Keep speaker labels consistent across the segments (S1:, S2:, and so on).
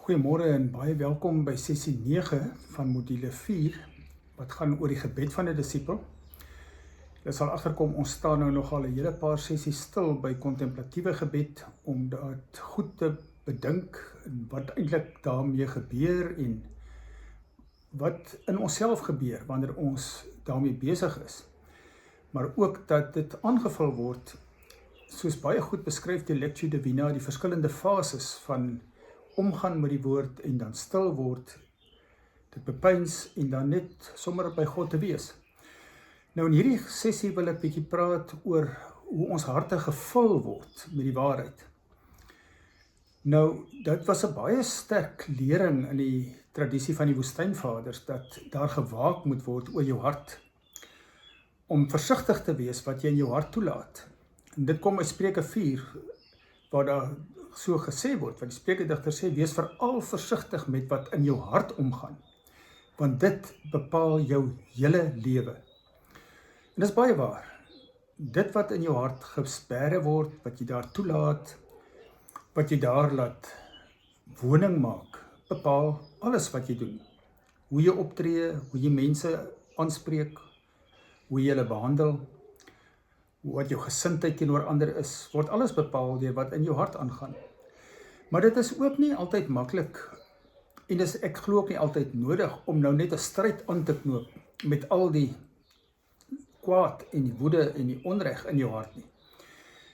S1: Goeiemôre en baie welkom by sessie 9 van module 4 wat gaan oor die gebed van 'n disipel. Jy sal agterkom ons staan nou nogal 'n hele paar sessies stil by kontemplatiewe gebed om dit goed te bedink en wat eintlik daarmee gebeur en wat in onsself gebeur wanneer ons daarmee besig is. Maar ook dat dit aangevul word soos baie goed beskryf die Lectio Divina, die verskillende fases van omgaan met die woord en dan stil word, dit bepeins en dan net sommer by God te wees. Nou in hierdie sessie wil ek bietjie praat oor hoe ons harte gevul word met die waarheid. Nou, dit was 'n baie sterk lering in die tradisie van die woestynvaders, dat daar gewaak moet word oor jou hart, om versigtig te wees wat jy in jou hart toelaat. En dit kom uit Spreuke 4, waar daar so gesê word, wat die Spreukedigter sê, wees veral versigtig met wat in jou hart omgaan, want dit bepaal jou hele lewe. En dit is baie waar, dit wat in jou hart gesperre word, wat jy daar toelaat, wat jy daar laat woning maak, bepaal alles wat jy doen. Hoe jy optree, hoe jy mense aanspreek, hoe jy hulle behandel, wat jou gesindheid teenoor ander is, word alles bepaal deur wat in jou hart aangaan. Maar dit is ook nie altyd maklik, en ek glo ook nie altyd nodig, om nou net 'n stryd aan te knoop met al die kwaad en die woede en die onreg in jou hart nie.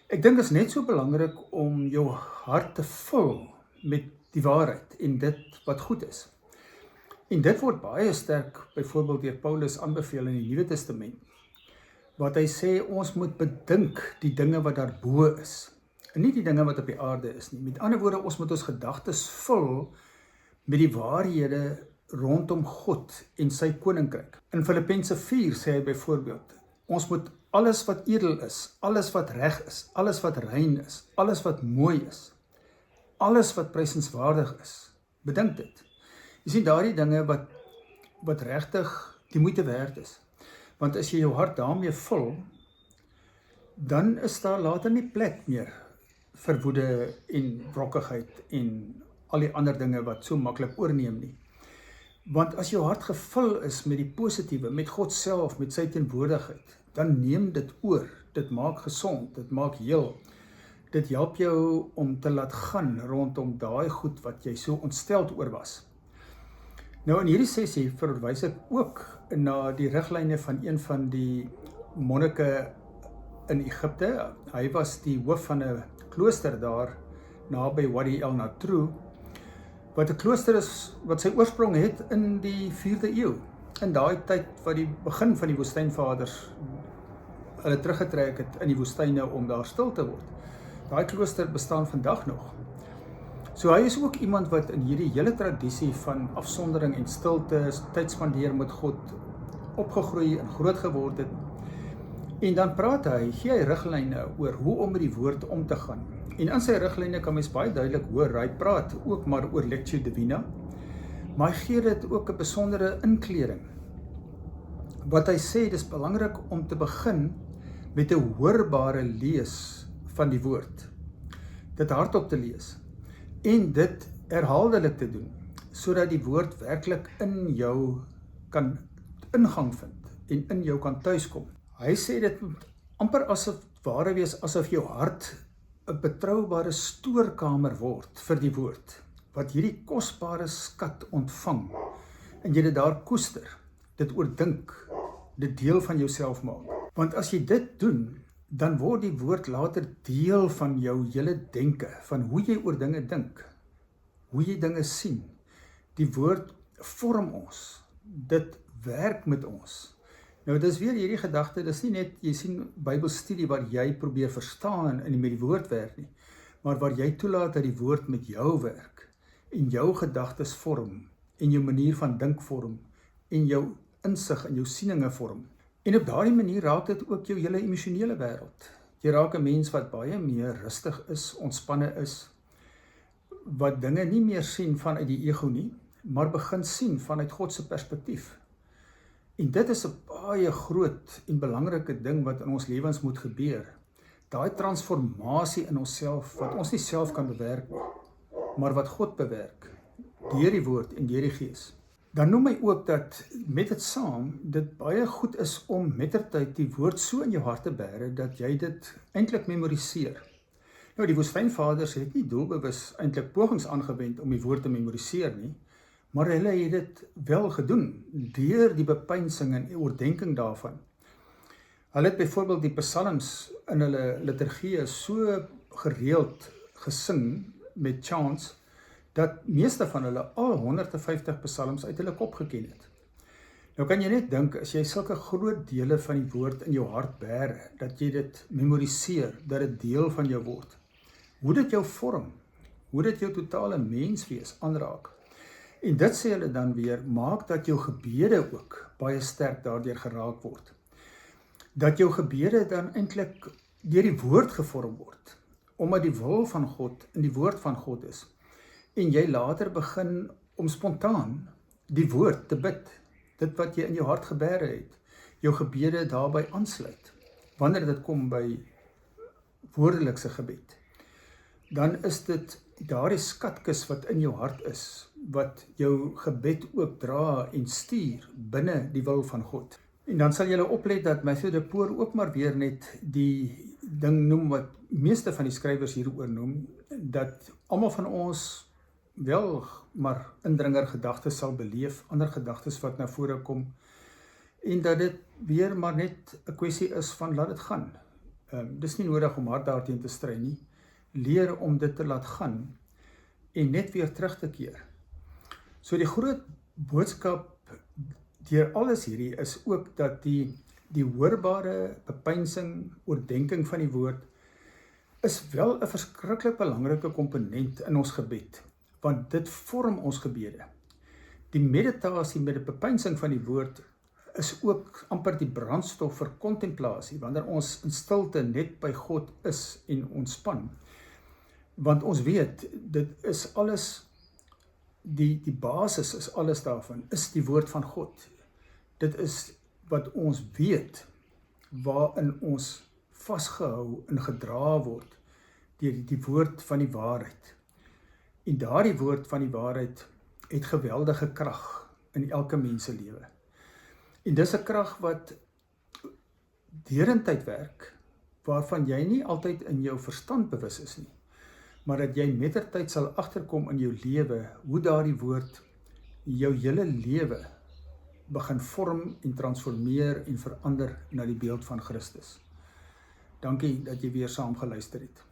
S1: Ek dink dit is net so belangrik om jou hart te vul met die waarheid en dit wat goed is. En dit word baie sterk byvoorbeeld deur Paulus aanbeveel in die Nuwe Testament, wat hy sê ons moet bedink die dinge wat daarbo is, en nie die dinge wat op die aarde is nie. Met ander woorde, ons moet ons gedagtes vul met die waarhede rondom God en sy koninkryk. In Filippense 4 sê hy byvoorbeeld, ons moet alles wat edel is, alles wat reg is, alles wat rein is, alles wat mooi is, alles wat prysenswaardig is, bedink dit. Jy sien daardie dinge wat regtig die moeite werd is. Want as jy jou hart daarmee vul, dan is daar later nie plek meer vir woede en wrokkigheid en al die ander dinge wat so maklik oorneem nie. Want as jou hart gevul is met die positiewe, met God self, met sy teenwoordigheid, dan neem dit oor, dit maak gesond, dit maak heel, dit help jou om te laat gaan rondom daai goed wat jy so ontsteld oor was. Nou in hierdie sessie verwys ek ook na die riglyne van een van die monnike in Egipte. Hy was die hoof van 'n klooster daar naby Wadi El Natru, wat 'n klooster is wat sy oorsprong het in die 4de eeu, in daai tyd wat die begin van die woestynvaders hulle teruggetrek het in die woestyne om daar stil te word. Daai klooster bestaan vandag nog. So hy is ook iemand wat in hierdie hele tradisie van afsondering en stilte, tyd spandeer met God, opgegroei en groot geword het. En dan praat hy, gee hy riglyne oor hoe om met die woord om te gaan. En in sy riglyne kan mens baie duidelik hoor, hy praat ook maar oor Lectio Divina, maar hy gee dit ook 'n besondere inkleding. Wat hy sê, dis belangrik om te begin met 'n hoorbare lees van die woord. Dit hardop te lees en dit herhaaldelik te doen, sodat die woord werklik in jou kan ingang vind en in jou kan tuiskom. Hy sê dit moet amper asof ware wees, asof jou hart 'n betroubare stoorkamer word vir die woord, wat hierdie kosbare skat ontvang en jy dit daar koester, dit oordink, dit deel van jouself maak. Want as jy dit doen, dan word die woord later deel van jou hele denke, van hoe jy oor dinge dink, hoe jy dinge sien. Die woord vorm ons, dit werk met ons. Nou, dit is weer hierdie gedagte, dit is nie net, jy sien, Bybelstudie waar jy probeer verstaan en met die woord werk nie, maar waar jy toelaat dat die woord met jou werk, en jou gedagtes vorm, en jou manier van dink vorm, en jou insig en jou sieninge vorm. En op daardie manier raak dit ook jou hele emosionele wêreld. Jy raak 'n mens wat baie meer rustig is, ontspanne is, wat dinge nie meer sien vanuit die ego nie, maar begin sien vanuit God se perspektief. En dit is 'n baie groot en belangrike ding wat in ons lewens moet gebeur. Daai transformasie in onsself, wat ons nie self kan bewerk nie, maar wat God bewerk. deur die woord en deur die gees. Dan noem hy ook dat met dit saam, dit baie goed is om mettertyd die woord so in jou hart te bære, dat jy dit eintlik memoriseer. Nou, die woestynvaders het nie doelbewus eintlik pogings aangewend om die woord te memoriseer nie, maar hulle het dit wel gedoen, deur die bepeinsing en oordenking daarvan. Hulle het byvoorbeeld die psalms in hulle liturgie so gereeld gesing met chants, dat meeste van hulle al 150 psalms uit hulle kop geken het. Nou kan jy net dink, as jy sulke groot dele van die woord in jou hart bære, dat jy dit memoriseer, dat dit deel van jou word, hoe dit jou vorm, hoe dit jou totale menswees aanraak. En dit sê hulle dan weer, maak dat jou gebede ook baie sterk daardeur geraak word. Dat jou gebede dan eintlik deur die woord gevorm word, omdat die wil van God in die woord van God is. En jy later begin om spontaan die woord te bid, dit wat jy in jou hart gebære het, jou gebede daarby aansluit. Wanneer dit kom by woordelikse gebed, dan is dit daardie skatkis wat in jou hart is, wat jou gebed ook dra en stuur binne die wil van God. En dan sal julle oplet dat Matthew de Poor ook maar weer net die ding noem wat meeste van die skrywers hieroor noem, dat almal van ons wel maar indringer gedagtes sal beleef, ander gedagtes wat na vore kom, en dat dit weer maar net 'n kwessie is van laat dit gaan. Dis nie nodig om hard daarteen te stry nie, leer om dit te laat gaan, en net weer terug te keer. So die groot boodskap deur alles hierdie is ook dat die hoorbare bepeinsing, oordenking van die woord, is wel 'n verskriklik belangrike komponent in ons gebed, want dit vorm ons gebede. Die meditasie met die bepeinsing van die woord is ook amper die brandstof vir kontemplasie, wanneer ons in stilte net by God is en ontspan. Want ons weet, dit is alles, die basis is alles daarvan, is die woord van God. Dit is wat ons weet, waarin ons vasgehou en gedra word, deur die woord van die waarheid. En daardie woord van die waarheid het geweldige krag in elke mens se lewe. En dis 'n krag wat deurentyd werk, waarvan jy nie altyd in jou verstand bewus is nie, maar dat jy mettertyd sal agterkom in jou lewe, hoe daardie woord jou hele lewe begin vorm en transformeer en verander na die beeld van Christus. Dankie dat jy weer saam geluister het.